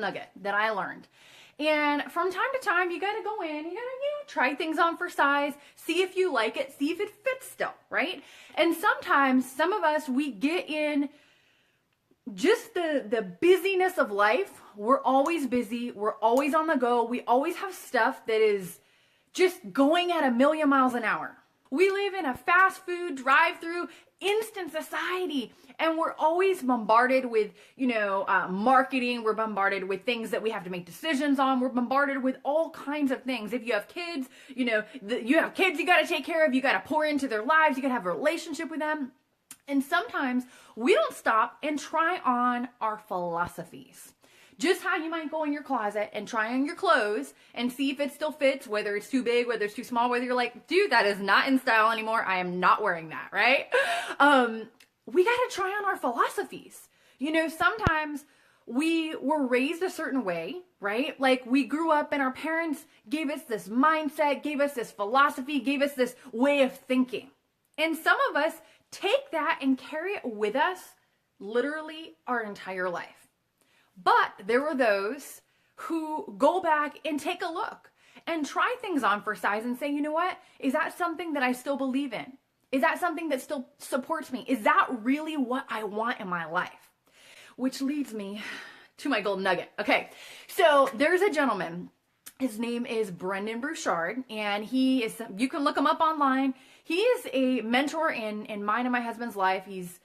nugget that I learned. And from time to time, you got to go in, you got to, try things on for size, see if you like it, see if it fits still, right? And sometimes some of us, we get in just the busyness of life. We're always busy. We're always on the go. We always have stuff that is just going at 1,000,000 miles an hour. We live in a fast food, drive-through, instant society, and we're always bombarded with, marketing. We're bombarded with things that we have to make decisions on. We're bombarded with all kinds of things. If you have kids, you have kids you got to take care of. You got to pour into their lives. You got to have a relationship with them. And sometimes we don't stop and try on our philosophies. Just how you might go in your closet and try on your clothes and see if it still fits, whether it's too big, whether it's too small, whether you're like, dude, that is not in style anymore. I am not wearing that, right? We got to try on our philosophies. Sometimes we were raised a certain way, right? Like we grew up and our parents gave us this mindset, gave us this philosophy, gave us this way of thinking. And some of us take that and carry it with us literally our entire life. But there were those who go back and take a look and try things on for size and say, you know what? Is that something that I still believe in? Is that something that still supports me? Is that really what I want in my life? Which leads me to my golden nugget. Okay, so there's a gentleman. His name is Brendon Bruchard, and you can look him up online. He is a mentor in mine and my husband's life. He's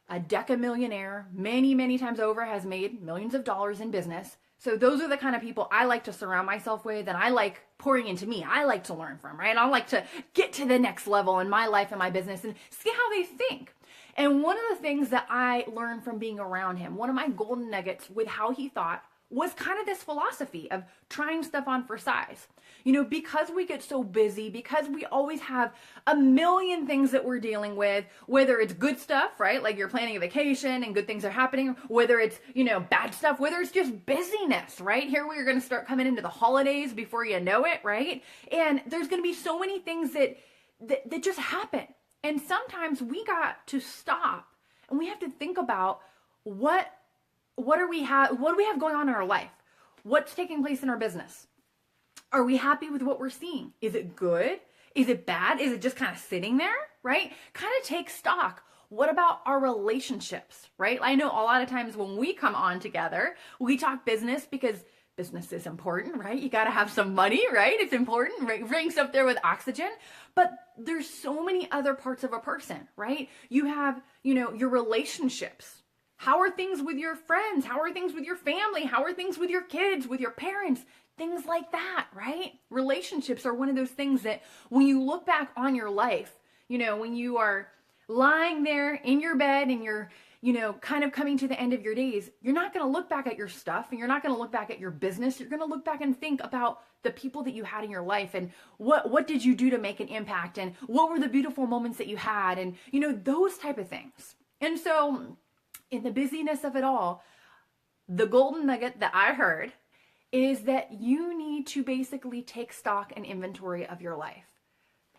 a decamillionaire, many, many times over, has made millions of dollars in business. So those are the kind of people I like to surround myself with, and I like pouring into me. I like to learn from, right? I like to get to the next level in my life and my business and see how they think. And one of the things that I learned from being around him, one of my golden nuggets with how he thought, was kind of this philosophy of trying stuff on for size. Because we get so busy, because we always have 1,000,000 things that we're dealing with, whether it's good stuff, right? Like you're planning a vacation and good things are happening, whether it's, bad stuff, whether it's just busyness, right? Here we are going to start coming into the holidays before you know it, right? And there's going to be so many things that just happen. And sometimes we got to stop and we have to think about what do we have going on in our life? What's taking place in our business? Are we happy with what we're seeing? Is it good? Is it bad? Is it just kind of sitting there, right? Kind of take stock. What about our relationships, right? I know a lot of times when we come on together, we talk business because business is important, right? You got to have some money, right? It's important, right? Ranks up there with oxygen. But there's so many other parts of a person, right? You have, your relationships. How are things with your friends? How are things with your family? How are things with your kids, with your parents? Things like that, right? Relationships are one of those things that when you look back on your life, when you are lying there in your bed and you're, kind of coming to the end of your days, you're not going to look back at your stuff and you're not going to look back at your business. You're going to look back and think about the people that you had in your life and what did you do to make an impact and what were the beautiful moments that you had and, those type of things. And so in the busyness of it all, the golden nugget that I heard is that you need to basically take stock and inventory of your life.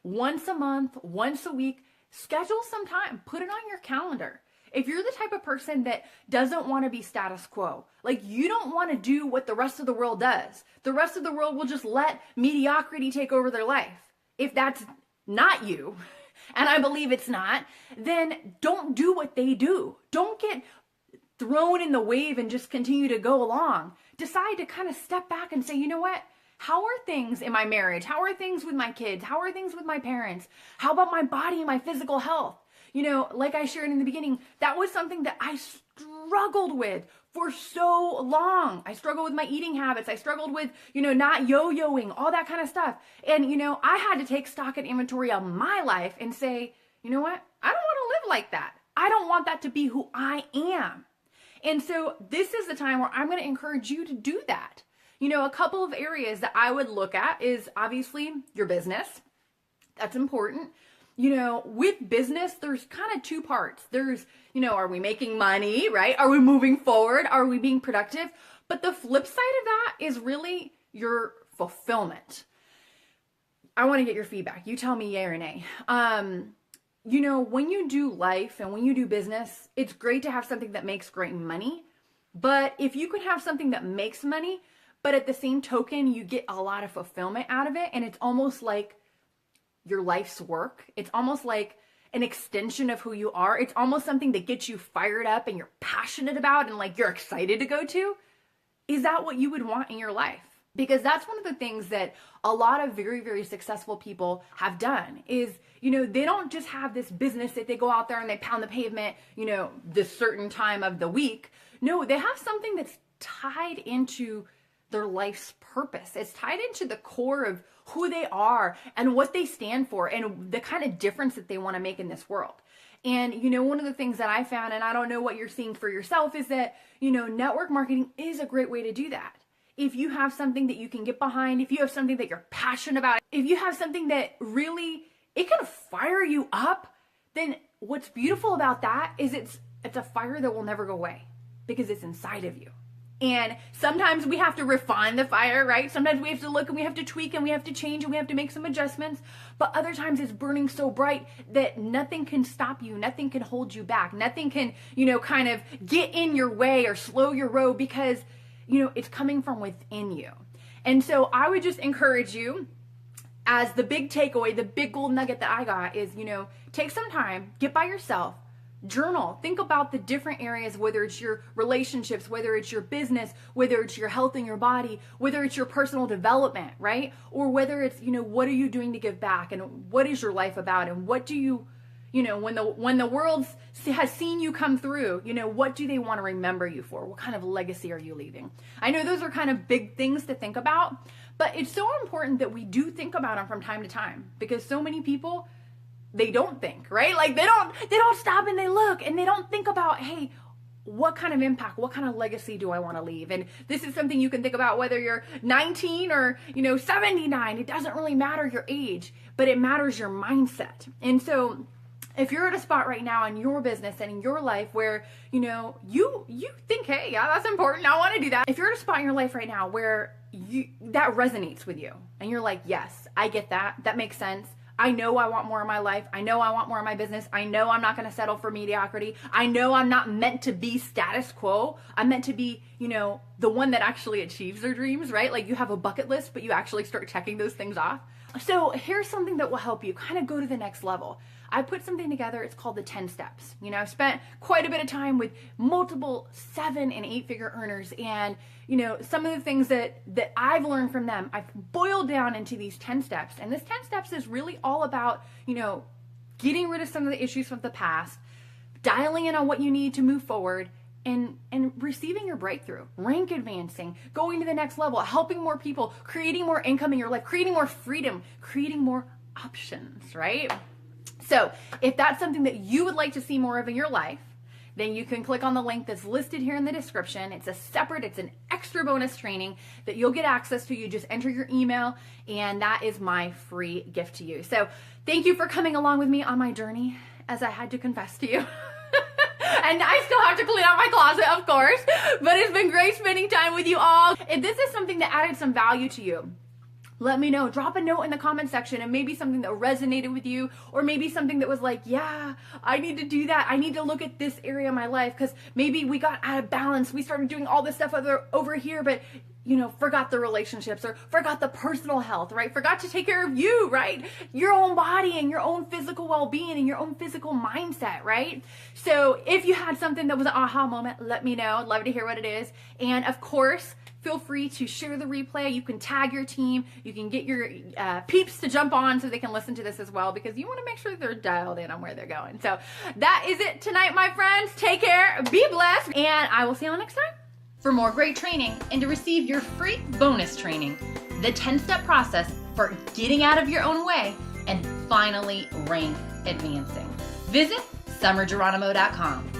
Once a month, once a week, schedule some time, put it on your calendar. If you're the type of person that doesn't want to be status quo, like you don't want to do what the rest of the world does, the rest of the world will just let mediocrity take over their life. If that's not you, and I believe it's not, then don't do what they do. Don't get thrown in the wave and just continue to go along. Decide to kind of step back and say, you know what? How are things in my marriage? How are things with my kids? How are things with my parents? How about my body and my physical health? Like I shared in the beginning, that was something that I struggled with for so long. I struggled with my eating habits. I struggled with, not yo-yoing, all that kind of stuff. And, I had to take stock and inventory of my life and say, you know what? I don't want to live like that. I don't want that to be who I am. And so this is the time where I'm going to encourage you to do that. A couple of areas that I would look at is obviously your business. That's important. With business, there's kind of two parts. There's, are we making money, right? Are we moving forward? Are we being productive? But the flip side of that is really your fulfillment. I want to get your feedback. You tell me yay or nay. When you do life and when you do business, it's great to have something that makes great money, But if you can have something that makes money, but at the same token, you get a lot of fulfillment out of it, and it's almost like your life's work. It's almost like an extension of who you are. It's almost something that gets you fired up and you're passionate about and like you're excited to go to. Is that what you would want in your life? Because that's one of the things that a lot of very, very successful people have done is, they don't just have this business that they go out there and they pound the pavement, this certain time of the week. No, they have something that's tied into their life's purpose. It's tied into the core of who they are and what they stand for and the kind of difference that they want to make in this world. And, one of the things that I found, and I don't know what you're seeing for yourself, is that, network marketing is a great way to do that. If you have something that you can get behind, if you have something that you're passionate about, if you have something that really, it can fire you up, then what's beautiful about that is it's a fire that will never go away because it's inside of you. And sometimes we have to refine the fire, right? Sometimes we have to look and we have to tweak and we have to change and we have to make some adjustments. But other times it's burning so bright that nothing can stop you. Nothing can hold you back. Nothing can, kind of get in your way or slow your road because, it's coming from within you. And so I would just encourage you, as the big takeaway, the big gold nugget that I got is, take some time, get by yourself, journal, think about the different areas, whether it's your relationships, whether it's your business, whether it's your health and your body, whether it's your personal development, right? Or whether it's, what are you doing to give back and what is your life about and what do you, when the world has seen you come through, what do they want to remember you for? What kind of legacy are you leaving? I know those are kind of big things to think about, but it's so important that we do think about them from time to time because so many people, they don't think, right? Like they don't stop and they look and they don't think about, hey, what kind of impact, what kind of legacy do I want to leave? And this is something you can think about whether you're 19 or, 79. It doesn't really matter your age, but it matters your mindset. And so if you're at a spot right now in your business and in your life where, you think, hey, yeah, that's important. I want to do that. If you're at a spot in your life right now where that resonates with you and you're like, yes, I get that. That makes sense. I know I want more in my life. I know I want more in my business. I know I'm not going to settle for mediocrity. I know I'm not meant to be status quo. I'm meant to be, the one that actually achieves their dreams, right? Like you have a bucket list, but you actually start checking those things off. So here's something that will help you kind of go to the next level. I put something together. It's called the 10 steps. I've spent quite a bit of time with multiple 7 and 8 figure earners. And, some of the things that I've learned from them, I've boiled down into these 10 steps. And this 10 steps is really all about, getting rid of some of the issues from the past, dialing in on what you need to move forward, and receiving your breakthrough, rank advancing, going to the next level, helping more people, creating more income in your life, creating more freedom, creating more options, right? So if that's something that you would like to see more of in your life, then you can click on the link that's listed here in the description. It's an extra bonus training that you'll get access to. You just enter your email and that is my free gift to you. So thank you for coming along with me on my journey, as I had to confess to you. And I still have to clean out my closet, of course, but it's been great spending time with you all. If this is something that added some value to you, let me know. Drop a note in the comment section and maybe something that resonated with you, or maybe something that was like, yeah, I need to do that. I need to look at this area of my life because maybe we got out of balance. We started doing all this stuff over here, but forgot the relationships or forgot the personal health, right? Forgot to take care of you, right? Your own body and your own physical well-being and your own physical mindset, right? So if you had something that was an aha moment, let me know. I'd love to hear what it is. And of course, feel free to share the replay. You can tag your team. You can get your peeps to jump on so they can listen to this as well, because you want to make sure they're dialed in on where they're going. So that is it tonight, my friends. Take care, be blessed, and I will see you all next time. For more great training and to receive your free bonus training, the 10-step process for getting out of your own way and finally rank advancing, visit summergeronimo.com.